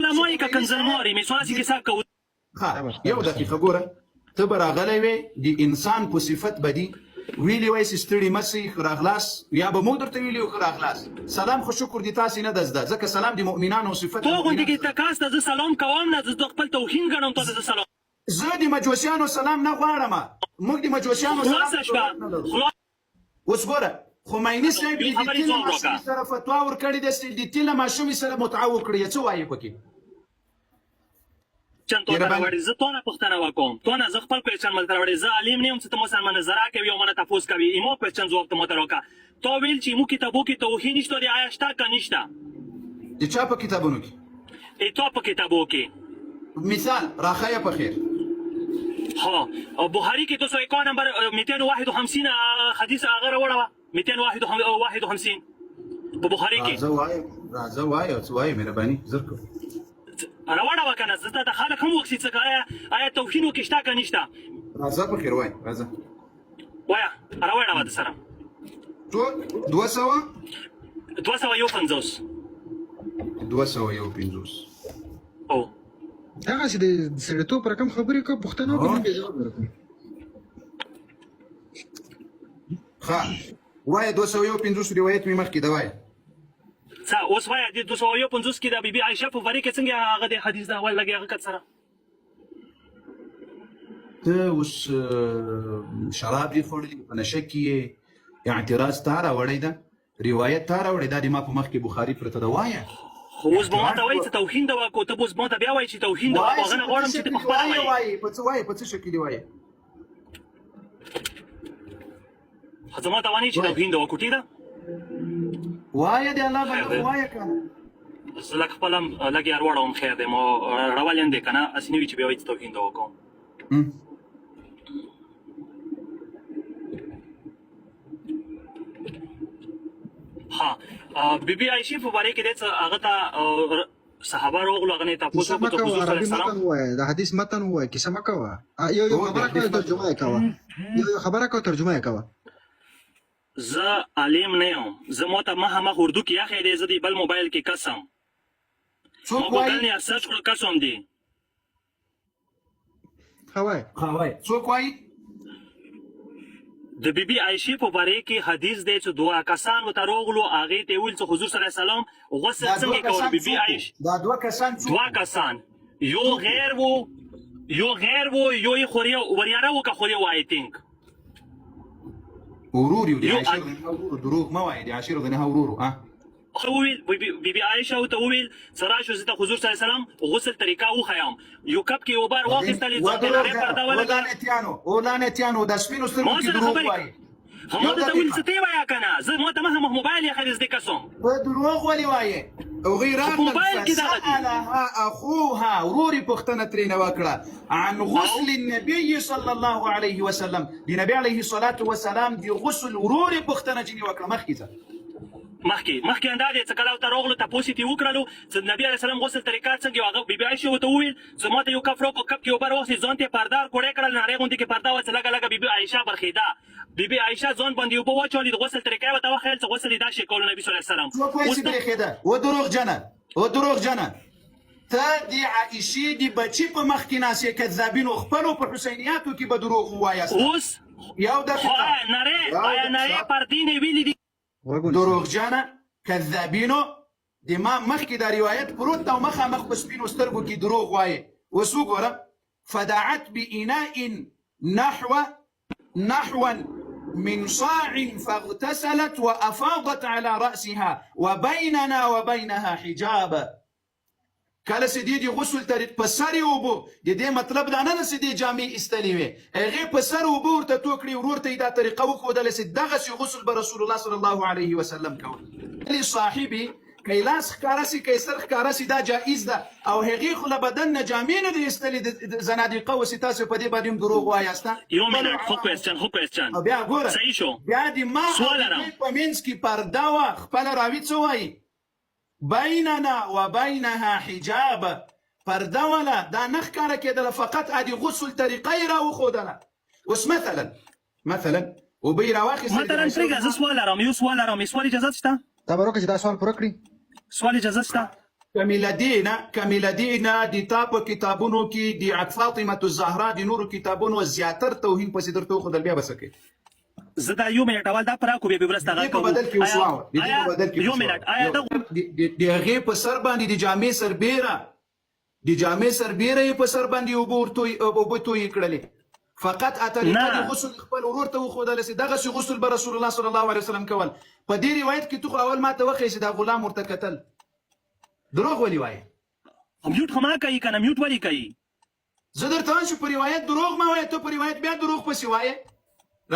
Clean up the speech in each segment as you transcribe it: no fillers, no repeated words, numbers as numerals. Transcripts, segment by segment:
لا موي که کنزلموري میسواسی کیسه کو یو دقیقه ګوره ته به راغلی وې د انسان په صفت به دي ویلي وای چې ستړي مه سئ ښه راغلاست یا به مو درته ویلي ښه راغلاست سلام خو شکر دي تاسې نه ده زده ځکه سلام د مؤمنانو صفت تو غوندې کې تکاس ته زه سلام کوم نه زه خپل توهین ګڼم ته زه سلام زه د مجوسیانو سلام نه غواړم موږ د مجوسیانو خلاصه شوه اوس ګوره خمیني صاحب د تیل ماشومې سره فتوا ورکړې ده چې د تیل ماشومې سره متعه وکړي څه وایې پکې چند تو راوړې زه تو نه پوښتنه وکوم تو نه زه خپل کوېشن مل راوړې زه عالم نه یم چې ته مو سره منظره کوي او منه تاسو کوي ایمو کوېشن جواب ته مو تروکا تو ویل چې مو کتابو کې توهین نشته دی آیا شته که نشته د چا په کتابونو کې تو په کتابو کې مثال راخیه په خیر ها بخاری کې 251 نمبر 251 حدیث هغه راوړه 251 په بخاری کې راځه وایه څه وایې مهرباني زر کو راوړه وکنه زه ته خلک هم وخت څه آیا توهین وکښتا که نشته راځه په خیر وای راځه وایا راوړه ود سره 250 او هغه چې د سړیتوب رقم خبرې کوي پوښتنه وکړم بیا جواب ورکړم ښه وایه 250 روایت مې مخکې ده وایه څه اوس وایه د 250 کې د بیبي عایشه په باره کې څنګه هغه د حدیث د اول لګي هغه کت سره ته اوس شراب دې خوړلي په نشه کې یې اعتراض تا راوړی ده روایت تا راوړی دا د ما په مخ کې بخاري پرته ده وایه خو اوس به ماته وایي چې توهین ده وکړو ته به اوس ماته بیا وایي چې توهین ده وکړو هغه نه غواړم چې ته په خپله وایې په څه وایې په څه شکل دې وایې خو زما ته وانه چې توهین ده وکړو ټیک ده وایه د الله بنده وایه که نه زه لږ خپله لږ یې اروړوم خیر دی مو راولیم دی که نه هسې نه وي چې بیا وایي چې توهین ده وکړو ها بیبي عایشې په باره کې دی څه هغه ته صحابه راغلو هغه نه تاسو کیسه مه کوه عربي متن ووایه د حدیث متن ووایه کیسه مه کوه یو خبره کوه ترجمه یې کوه یو خبره کوه ترجمه یې کوه زه عالم نه یم زه ماته مخامخ اردو کې یخی دی زه د بل موبایل کې قسم ما ګوګل نه سرچ کړو قسم دی ښه وایه څوک وایي د بیبي عایشې په باره کې حدیث دی چې دوه کسان ورته راغلو هغې ته یې ویل چې حضور صلی الله علیه وسلم غسل څنګه کول بیبي عایش دا دوه کسان یو غیر و یو یې خوري وریاره و که خوري و آی تینک ورور یو د عایشه دروغ مه وایې د عایشه رضی الله ورورو وویل بیبي عایشه ورته وویل چې راشو زه ته حضور صلی الله علیه وسلم غسل طریقه وښیم یو کپ کې اوبه راواخیستلې ځان ته نرۍ پرده ولګه لعنتیانو د سپینو سترګو کې دروغ وایي خو ما ته ویل څه ته یې وایه که نه زه ما ته مخامخ موبایل یې خرېز دی قسم په دروغ ولې وایې هغوی راغلل فسألها أخوها وروري پوښتنه ترېنه وکړه عن غسل النبي صلى الله عليه وسلم د نبي عليه الصلاة والسلام د غسل وروري پوښتنه ځینې وکړه مخکې ځه مخکې اندا دی چې کله ورته راغلو تپوس یې وکړلو چې نبي علیه السلام غسل طریقه څنګه وه هغه بیبي عایشې ورته وویل چې ما ته یو کپ راکړو کپ کې اوبه راواخېستې ځان ته یې پرده کوړی کړل نرۍ غوندې کې پرده وه چې لږه لږه بیبي عایشه برخېده بیبي عایشه ځان باندې اوبه واچولې د غسل طریقه یې ورته وښیل چې غسل یې داسې کولو نبي صلی الله علیه وسلم څوک وایي چې برېښېده ودروغجنه ته د عایشې د بچي په مخ کې ناست یې کذابینو خپلو په حسینیاتو کې به دروغ ووایاست اوس یو دقیقه آیا نرۍ پردې نه ویلي دي دروغجنه کذابینو د ما مخکې دا روایت پروت ده او مخامخ په سپینو سترګو کې دروغ وایي اوس وګوره فدعت بإناء نحوا من صاع فاغتسلت وأفاضت على رأسها وبيننا وبينها حجاب کله چې دې د غسل طریق په سر یې اوبه د دې مطلب دا نه ده چې دې جامې ایستلې وې هغې په سر اوبه ورته تو کړې ورور ته یې دا طریقه وښودله چې دغسې غسل به رسول الله صلی الله علیه وسلم کول صاحبي که یې لاس ښکاره سي که یې سر ښکاره سي دا جایز ده او هغې خو له بدن نه جامې نه دي ایستلې د زنادقه اوسې تاسو په دې باندې هم دروغ وایاست یو منټ خو کوېسچن او بیا ګوره صحیح شو بیا د ما او د دوی په منځ کې پرده وه خپله راوي څه وایي بیننا و بینها حجاب پرده ولا دا نه ښکاره کېدله فقط ادي غسل طریقه یې راوښودله اوس مثلا اوبه یې راواخیستلې مثلا پرېږده زه سوال لرم یو سوال اجازه شته تا به وکړه چې دا سوال پوره کړي سوال اجازه شته کمیلدینا د تا په کتابونو کې د فاطمه الزهرا د نورو کتابونو زیاتر توهین پسې درته وښودل بیا به څه کوې زه دا یو منټ اول دا پراکو بیا به ورسته دې په بدل کې اوس واوره د دې په بدل کې یو منټ آیا د هغې په سر باندې د جامې سربیره یې په سر باندې اوبه تویې کړلې فقط اطریقه د غسل خپل ورور ته وښودله چې دغسې غسل به رسول الله صلی الله علیه وسلم کول په دې روایت کې تو خو اول ما ته وښیې چې دا غلام ورته کتل دروغ ولې وایې میوټ خو ما کوي که نه میوټ ولې کوي زه درته وایم چې په روایت دروغ ما وایې ته په روایت بیا دروغ پسې وایې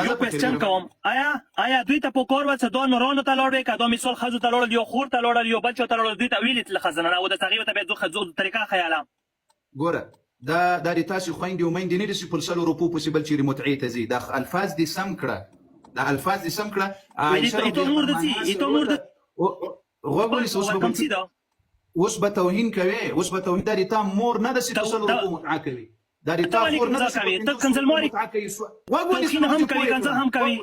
یو کوېسچن کوم آیا دوی ته په کور وه چې دوه نورانو ته لاړ که دا مثال ښځو ته لاړل یو خور ته لاړل یو بل چا ته لاړل دوی ته ویلې تله ښځه نه او د هغې ته بیا ښځو طریقه خیاله ګوره دا د تاسې خویندې او میندې نه دي چې په سلو روپو پسې بل چېرې متعې ته ځي دا الفاظ دې سم کړه دا الفاظ دې سم کړه ایتو مور د ځي غوږ ونیسه اوس به توهین کوې اوس به توهین دا د تا مور نه ده چې په سلو روپو متعه کوي دا د تا خور نه ده چې ته کنځلماري توهین هم کوي کنځل هم کوي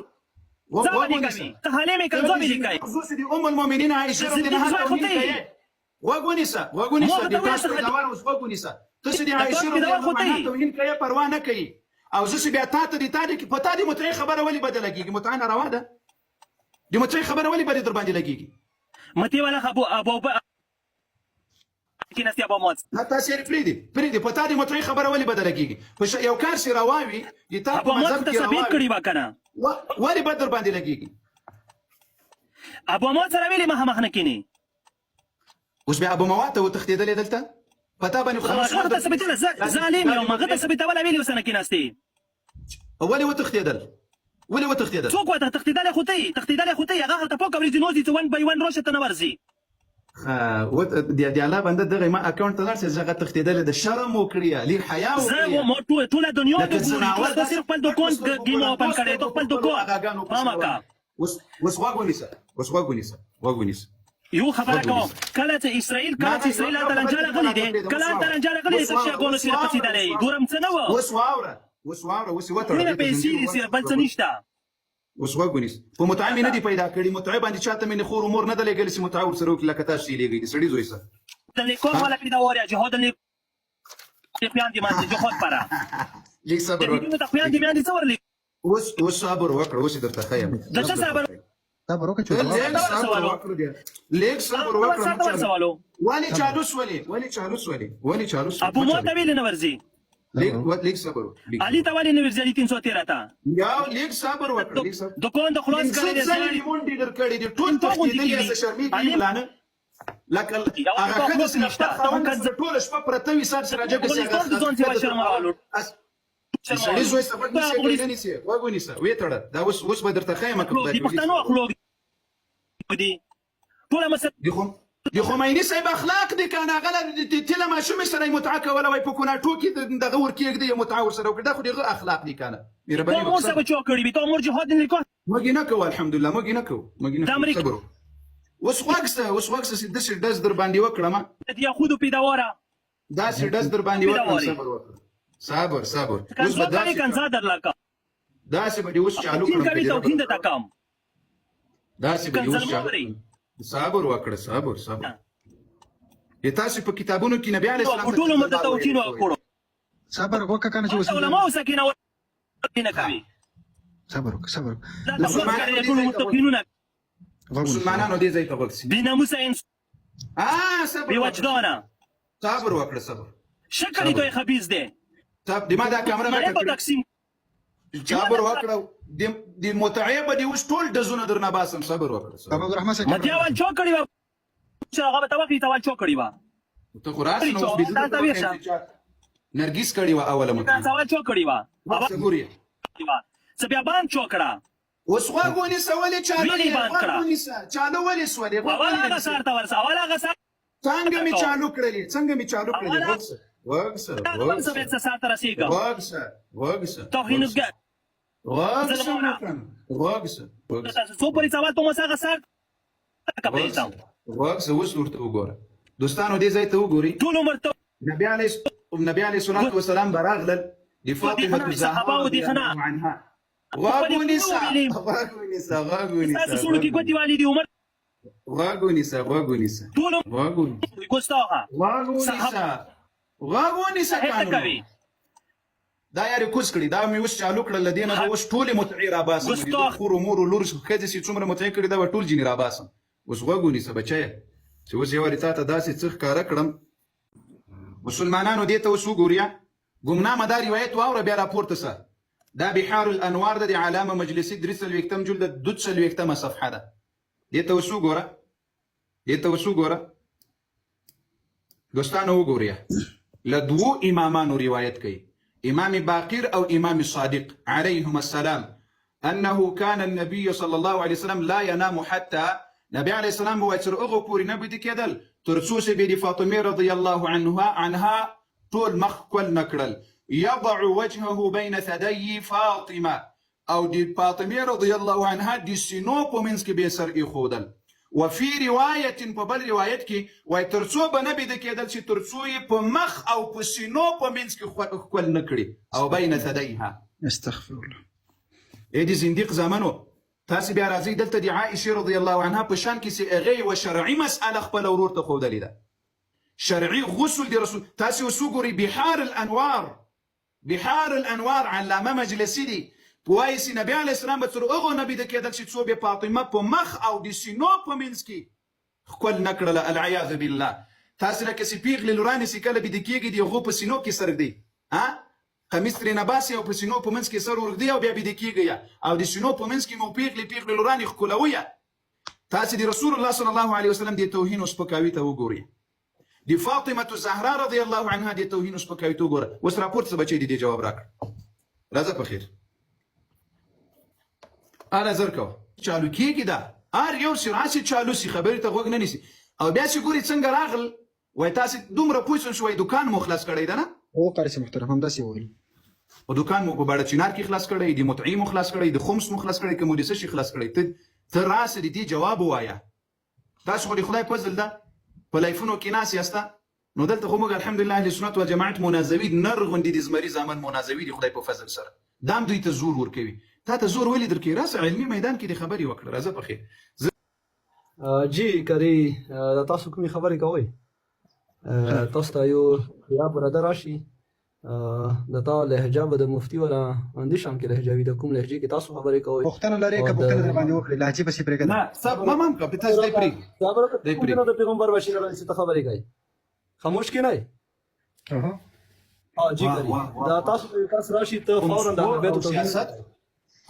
ځه ولې کوي ته حالې مې کنځل ولې کوي خصوصي د ام المؤمنین عائشه رضی الله عنها توهین کوي غوږ ونیسه د تاسو په داور اوس غوږ ونیسه ته چې د عائشه رضی الله عنها توهین کوي پروا نه کوي او زه چې بیا تا ته د په تا د متعې خبره ولې بدله کېږي متعه ناروا ده د متعې خبره ولې بدې در باندې لګېږي متې والا ابو کیناستی ابو موت نه تاسو یې پرېږدي په تا د متعې خبره ولې بدله کېږي یو کار چې روا وي د تا په مذهب کې ثابت کړي به که نه ولې بد در باندې لګېږي ابو موت سره ویلې مخامخ نه کینې اوس بیا ابو مواد ته وتښتېدلې دلته په تا باندې هغه ته ثبتوله ظالم یم هغه ته ثبتوله ویلې اوس نه کیناستې ولې وتښتېدل څوک ورته تښتېدلی خو ته هغه هلته پوکه ورځي نوځي چې ون بای ون روشه ته نه ورځي د الله بنده دغه ما اکاونټ ته لاړ چې هغه تښتېدلی د شرم وکړي لږ حیا وکړي ټوله دنیا ګوري ته صرف خپل دوکان ګیم اوپن کړی ته خپل دوکان پام وکړه اوس غوږ ونیسه یو خبره کوم کله چې اسرائیل هلته لنجه راغلی دی کله هلته لنجه راغلی دی چې شیګانو سره پڅېدلی ګورم څه نه وه اوس واوره اوس یې وتړه مینه پیسې دي صرف بل څه نشته اوس غوږ ونیسه په متعه مې نه دي پیدا کړي متعه باندې چاته مې خور مور نه ده لېږلې چې متعه ورسره وکړي لکه تاسو یې لېږئ د سړي زوی سره د نیکون والا پیدا واریا جهاد میاندې باندې جهاد پره لږ صبر وکړه د میاندې څه ورلې اوس صبر وکړه اوس یې درته ښیم د څه صبر وکړه لږ صبر وکړه ولې چالوس ولې ابو موت ته ویلې نه ورځي لږ صبر وکړه علي ته ولې نه ورځي علي 313 ته یا لږ صبر وکړه دوکان د خلاص کړی دی ځلې مونډې درکړې دي ټول تښتېدلي هسه شرمېږي ملانه لکه هغه ښځه چې نفته خاوند زه ټوله شپه پرته وي سر چې راجع پسې سړي زوی سبق نیسي که نه نیسي غوږ ونیسه ویې تړه دا اوس به درته ښیم د پښتنو اخلاق دي ټوله مسله د خمیني صاحب اخلاق دي که نه هغه تله ماشومې سره یې متعه کوله وایي په کوناټو کې دغه ورکېږدي یې متعه ورسره وکړي دا خو د هغه اخلاق دي که نه تا مور سره به چا کړي وي تا مور جهاد نه لیکو موږ یې نه کوو الحمدلله موږ یې نه کوو صبر اوس غوږ شه چې داسې ډز در باندې وکړم د یهودو پیداواره داسې ډز در باندې وکړم صبر وکړه صبر اوس به کنځل کنځا درلکه داسې به دې اوس چالو کړم کوي توهین د تکام داسې به دې اوس چالو صبر وکړه صبر تاسو په کتابونو کې نبی علیه السلام ټول مت توهین وکړو صبر وکړه کنه چې علماء سکینه نه کوي صبر مسلمانانو دې ځای ته ورسي بی ناموسه انسان صبر بی وجدانه صبر وکړه شکل توي خبيث دی د ما دا کیمرا نه په تقسیم صبر وکړه د متعیب دی اوس ټول ډزونه درنه باسم صبر وکړه ابو الرحمن سره متیاول چوکړی و چې هغه ته وخت ته چوکړی و ته خلاص نو بيدو نرګس کړی و اوله مته تا چوکړی و څه ګوري څه بیا باندې چوکړه اوس غوږونی سوالې چالو ولې سوالې اوله غسار تا ورسه اوله غسار څنګه می چالو کړلې وګسه به ساعت رسیږي وګسه توهینګ وګسه څو پرې سوال ته مسا غسار کپېځم وګسه اوس ورته وګوره دوستانو دې ځای ته وګوري ټول عمر ته نبی علیه الصلاه والسلام براغلل لفاطمه الزهراء عنها غوږونی سا تاسو څو کې ګوتې والي دي عمر غوږ ونیسه غوږ ونیسه ټول غوږ ونیسه ګستاخه غوږ ونیسه غوږ ونیسه هیڅ قانون کوي دا یاري کوز کړي دا مې اوس چالو کړل لدینه به اوس ټول متعي را باسم ګستاخ. خور امور لور خځې چې څومره متعي کړي دا به ټول جنې را باسم اوس غوږ ونیسه بچیه چې اوس یو واري تا ته داسې څه ښکاره کړم مسلمانانو دې ته اوس وګوریا ګمنامه دا روایت واوره بیا راپورته سه دا بحار الانوار د علامه مجلسي 3 جلد 2 صفحه ده دې ته اوس وګوره دوستانو وګوریا لدو امامانو روایت کوي امام باقر او امام الصادق عليهم السلام انه كان النبي صلى الله عليه وسلم لا ينام حتى نبي عليه السلام هو يصير اغو بوري نبي دي كدل ترسوس بيدي فاطمه رضي الله عنها طول مخ كل نكرل يضع وجهه بين ثدي فاطمه او دي فاطمه رضي الله عنها دي سينوب منسك بيسر اخودل وفي روايه ببل روايتك ويترسو بنبي دي كدل شي ترسوي بمخ او بسينوب منسك كل نكري او بين ثديها استغفر الله ايه دي زنديق زمانو تاسي بیا راځي دلته دی عائشه رضی الله عنها په شان کې سي اغه او شرعي مساله خپل ورور ته خو دلیدا شرعي غسل دي رسول تاسي وسوګوري بحار الانوار علامه مجلسي دي پوایسي نبی علی السلام به تر هغه نبی د کېدل چې څو به فاطمه په مخ او د سینو په منځ کې خپل نکړه العیاذ بالله تاسو لکه سي پیغلی لورانه سي کله به د کېږي دی غو په سینو کې سر دی ها قمیص ترې نه باسي او په سینو په منځ کې سر ورغدي او بیا به د کېږي او د سینو په منځ کې مو پیغلی لورانه خلويه تاسو د رسول الله صلی الله علیه وسلم د توهین او سپکاوي ته وګورئ د فاطمه الزهرا رضی الله عنها د توهین او سپکاوي ته وګوره اوس راپورټ څه بچی دی جواب راکړه راځه په خیر انا زرکو چالو کېږي دا ار یو سراسي چالو سي خبرې ته غوږ نه نیسي او بیا چې ګوري څنګه راغل وای تاسو دومره پوښتنه شوي دکان مو خلاص کړی ده نه او قاری سي محترم هم داسې وایي او دکان مو په باړه چینار کې خلاص کړی دی متعی مو خلاص کړی دی خمس مو خلاص کړی کوم دي څه شي خلاص کړی ته راسه دي جواب وایا تاسو خو خدای پزل ده په لایفونو کې ناس یاستا نو دلته خو موږ الحمدلله اهل سنت والجماعت منازوی نرغوندي د زمري زمان منازوی دي خدای په فضل سره دام دوی ته زور ور کوي تا ته زور ولې درکې راس علمي میدان کې د خبري وکړه راځه په خیر جی کری تاسو کومې خبرې کوئ تاسو ته یو یا برادر راشي د تا لهجه به د مفتي ولا اندیشم کې لهجه وي د کوم لهجه کې تاسو خبرې کوئ پښتنه لري که پښتنه در باندې وکړي لهجه پسې پرېږده نه سب مام کا په تاسو دی پری د پیغمبر بشیر علیه السلام خبرې کوي خاموش کې نه جی کری دا تاسو کس راشي ته فورا د بیت سیاست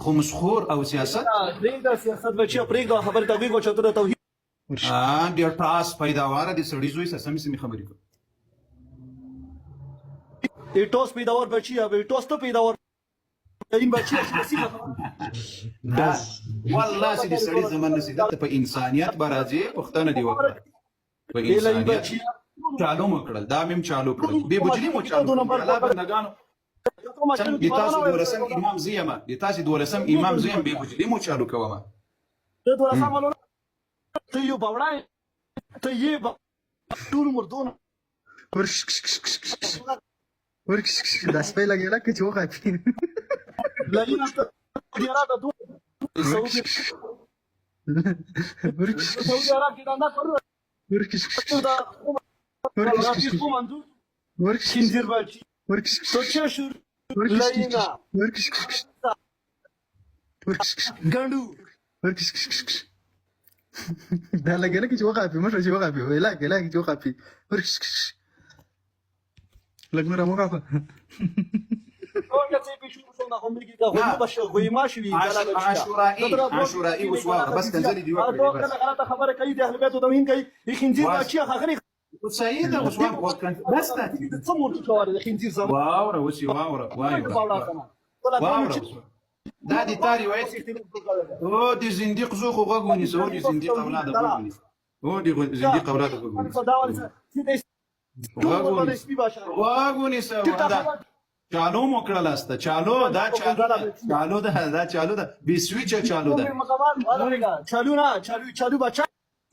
خمسخور او سیاست پرېږده سیاست بچي پرېږده خبرې ته وګورئ چې ته توحید ډیر ټاس پیداوار دي سړی زوی سمې سمې خبرې کوي ایټوس پیداوار بچي او ایټوس ته پیداوار این بچي دا والله سې دې سړی زمون نشي دلته په انسانيت برازي پښتنه دی وکړه په انسانيت چالو مکړل دا مم چالو کړل به بجلی مو چالو الله بندگانو د تاسو دولسم امام زیما د تاسو دولسم امام زیم به بجلی مو چالو کوما ته دولسم ته یو باوړای ته یې ټول مردون ورکش دا سپی لګیلا که چې وخاپي لګینا ته دیاره د دوه ورکش سعودي عرب کې دا نه کړو ورکش دا ورکش خنزير بچي ورکش سوچشور لاینا ورکش ګندو ورکش دا لګیلا که چې وخاپي مشه چې وخاپي ویلا ګلا چې وخاپي ورکش لګنه را موقافه عاشورائي وسواغ بس تنزلي دي غلطه خبره کوي د اهل بیت او توهین کوي خنزير بچي خغري سيدة وسواغ بس تصمر شوارع خنزير زمان واورا وسي واورا دا دي تاري وایي او دي زنديق زوخ غوغوني سو دي زنديق اولاد غوغوني او دي زنديق اولاد غوغوني واغونی سه دا چالو مو کړل است چالو دا چالو دا بیسویچ چالو دا چالو بچا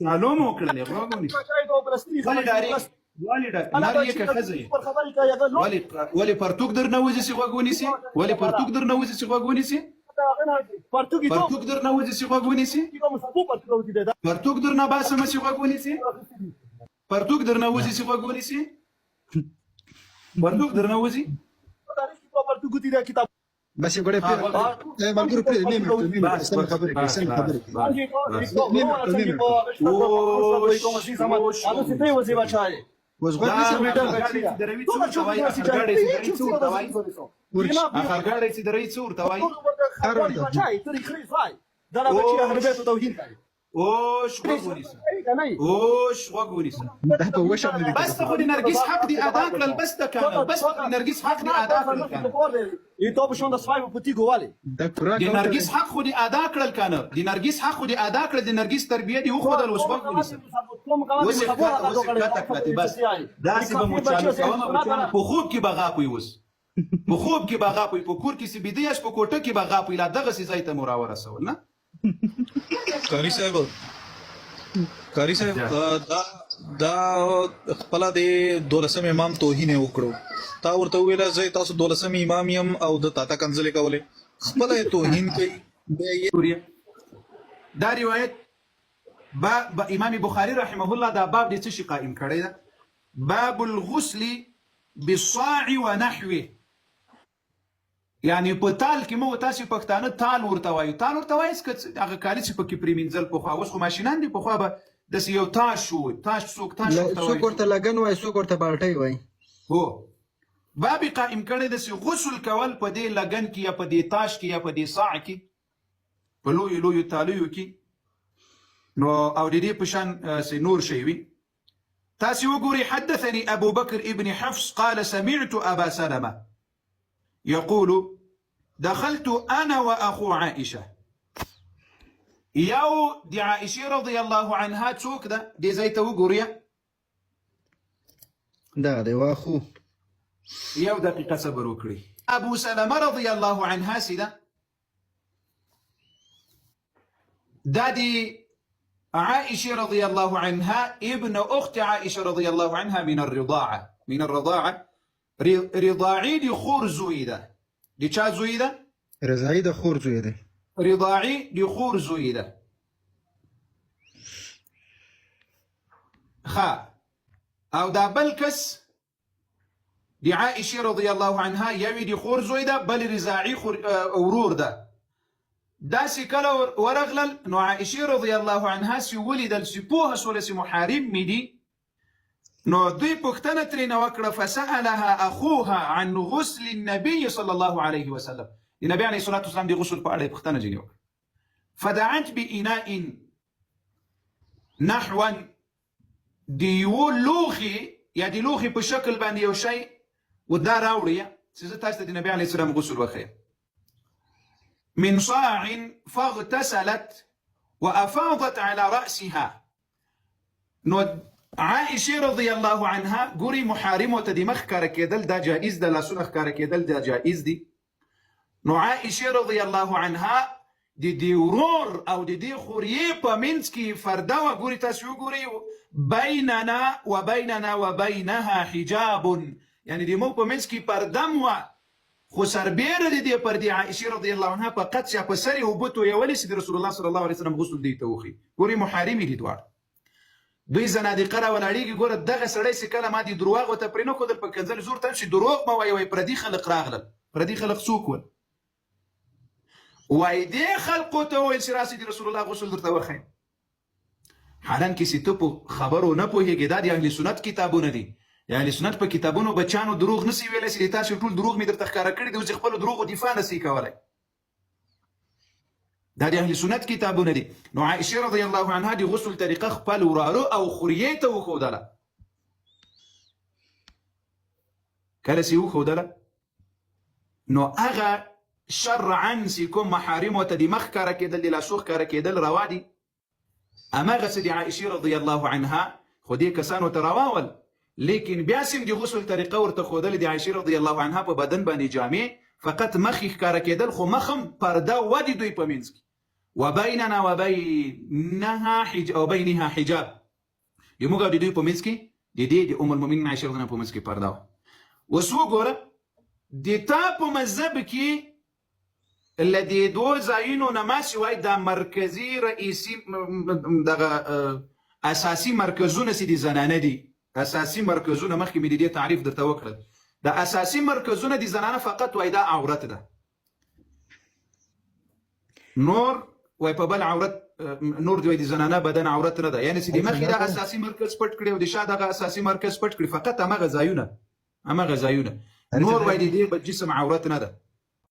چالو مو کړل واغونی ولی نار یک خزی ولی پرتوک در نوځي سی واغونی سی ولی پرتوک در نوځي سی واغونی سی پرتوګ درنه وځي چې غوږ ونیسي پرتوګ درنه باسم چې غوږ ونیسي پرتوګ درنه وځي چې غوږ ونیسي پرتوګ درنه وځي بس یو ګړی ملګرو پرې نه سم خبرې کوي سم خبرې کوي اوس غوږ خرګاړی چې درې څور ته وایي اوش غوږ ونیسه اوش غوږ ونیسه دا په وشه باندې بس ته خو د نرګس حق دی ادا کړل بس ته کنه بس د نرګس حق دی ادا کړل کنه دا قرآن د نرګس حق خو دی ادا کړل کنه د نرګس حق خو دی ادا کړل د نرګس تربیه دی خو د وسبق ونیسه بس دا سی به مچالو کوم په خوب کې بغا کوي وس په خوب کې بغا کوي په کور کې سی بيدیاش په کوټه کې بغا کوي لا دغه سی ځای ته مراوره رسول نه قاری صاحب دا خپل د 12 امام توهین وکړو تا ورته ویل زه تاسو 12 امام يم او د تاته کنځلې کولې خپل توهین کوي دا روایت امام بخاری رحمه الله دا باب د څه شي قائم کړی دا باب الغسل بالصاع ونحوه یعنی په تال کې مو تاسو پښتانه تال ورته وایي چې هغه کالي چې پکې پریمینځل په خو اوس خو ماشینان دي په خو به د یو تاش څوک ورته لګن وای څوک ورته بالټي وای هو باب قائم کړی د غسل کول په دې لګن کې یا په دې تاش کې یا په دې صاع کې په لوی تالیو کې نو او د دې په شان نور شي وي تاسو وګورئ حدثني ابو بكر ابن حفص قال سمعت ابا سلمة يقول دخلت أنا وأخو عائشة يو دي عائشة رضي الله عنها تسوك ده دي زيت وقوريا ده واخو يو دقيقة صبر وكري أبو سلمة رضي الله عنها سيدا دادي عائشة رضي الله عنها ابن أخت عائشة رضي الله عنها من الرضاعة رضاعي دي خور زويدة دي چا زويدة؟ رضاعي ده خور زويدة رضاعي دي خور زويدة خا او دا بلكس دي عائشة رضي الله عنها يوي دي خور زويدة بل رضاعي ورور ده داسي كلا ورغلل نو عائشة رضي الله عنها سي ولد السبوها سولسي محارم ميدي نو دوی پختنه ترینه وکړه فسألها اخوها عن غسل النبي صلى الله عليه وسلم النبي عليه الصلاه والسلام دی غسل په اړه پختنه جنې وکړه فدعت بإناء نحوا دیو لوخي یا دی لوخي په شکل باندې یو شی ودا راوړی چې تاسو د نبی عليه السلام غسل وکړي من صاع فاغتسلت وافاضت على رأسها نو عائشة رضي الله عنها قوري محارمو تدي مخكارة كيدل دا جائز دا لاسون اخكارة كيدل دا جائز دي نو عائشة رضي الله عنها دي ورور او دي خوريه پا منسكي فرداوة قوري تاسو قوري بيننا وبينها حجاب يعني دي مو پا منسكي پردموة خو سربير دي پردي عائشة رضي الله عنها پا قدسة پا سري وبوتو يولي سيدي رسول الله صلى الله عليه وسلم غسل دي توخي قوري محارمي دي دوار دوی زنادقه را ولاړیږي ګوره دغه سړی چې کله ما دي دروغ ورته پرې نه ښودل په کنځل زور ته چې دروغ مه وایي وایي پردي خلق راغلل پردي خلق څوک ول وایي دې خلقو ته وویل چې راسې د رسول الله غسل درته وښیم حالانکې چې ته په خبرو نه پوهېږې دا د اهل سنت کتابونه دي د اهل سنت په کتابونو بچیانو دروغ نسي ویلی چې تاسو ټول دروغ مې درته ښکاره کړي دي اوس د خپلو دروغو دفاع نسي کولی دا دي اهل سنت كتابونه دي نو عائشه رضي الله عنها دي غسل طريقه خپل ورارو او خوريته وخودله کله سی وخودله نو هغه شرعا سيكون محارم وتدي مخكره كده لا سوخ كره كده روادي اما غسل عائشه رضي الله عنها خدي كسان وتراول لكن بياسم دي غسل طريقه ورته خودله دي عائشه رضي الله عنها په بدن باندې جامع فقط مخي كره كده خو مخم پرده ودي دوی پمنسك وبيننا وبينها حجاب يموغا دي دوی پمنسك دي ام المؤمنين عائشه رضي الله عنها پمنسك پرده وسو ګوره د تا په مذهب کې الذي دو ځایونو ما سوای دا مرکزي رئیسي دغه اساسي مرکزونه سي دي زنانه دي اساسي مرکزونه مخکې مې د دې تعریف درته وکړل د اساسي مرکزونه دي زنانه فقط وای دا عورت ده نور وای په بل عورت نور دی د زنانه بدن عورت نه ده یعنی چې د مخې دا اساسي مرکز پټ کړي او د شا دغه اساسي مرکز پټ کړي فقط همغه ځایونه نور وای د دې جسم عورت نه ده